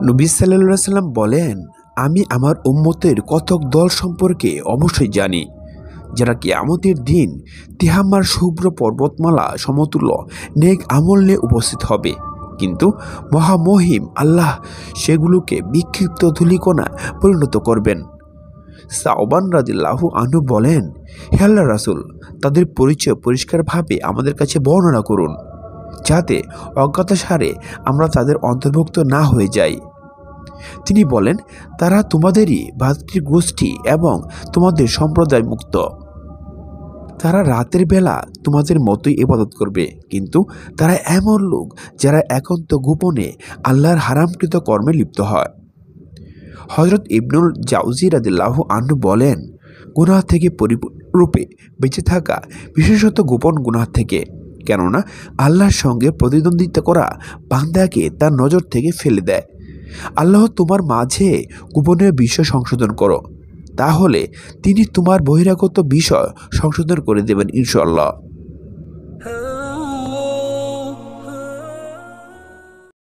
নবী সাল্লাল্লাহু আলাইহি সাল্লাম বলেন, আমি আমার উম্মতের কতক দল সম্পর্কে অবশ্যই জানি, যারা কিয়ামতের দিন তিহাম্মার শুভ্র পর্বতমালা সমতুল্য নেক আমল নিয়ে উপস্থিত হবে, কিন্তু মহামহিম আল্লাহ সেগুলোকে বিক্ষিপ্ত ধূলিকণা পরিণত করবেন। সাওবান রাদিয়াল্লাহু আনহু বলেন, হে আল্লাহর রাসূল, তাদের পরিচয় পরিষ্কারভাবে আমাদের কাছে বর্ণনা করুন, যাতে অজ্ঞাতসারে আমরা তাদের অন্তর্ভুক্ত না হয়ে যাই। তিনি বলেন, তারা তোমাদেরই ভাতৃগোষ্ঠী এবং তোমাদের সম্প্রদায় মুক্ত। তারা রাতের বেলা তোমাদের মতোই ইবাদত করবে, কিন্তু তারা এমন লোক যারা একান্ত গোপনে আল্লাহর হারামকৃত কর্মে লিপ্ত হয়। হযরত ইবনুল জাওজি রাদিয়াল্লাহু আনহু বলেন, গুনাহ থেকে পরিপূর্ণরূপে বেঁচে থাকা, বিশেষত গোপন গুনাহ থেকে, কেননা আল্লাহর সঙ্গে প্রতিদ্বন্দ্বিতা করা বান্দাকে তার নজর থেকে ফেলে দেয়। আল্লাহ তোমার মাঝে গোপনীয় বিষয় সংশোধন করো, তাহলে তিনি তোমার বহিরাগত বিষয় সংশোধন করে দেবেন ইনশাআল্লাহ।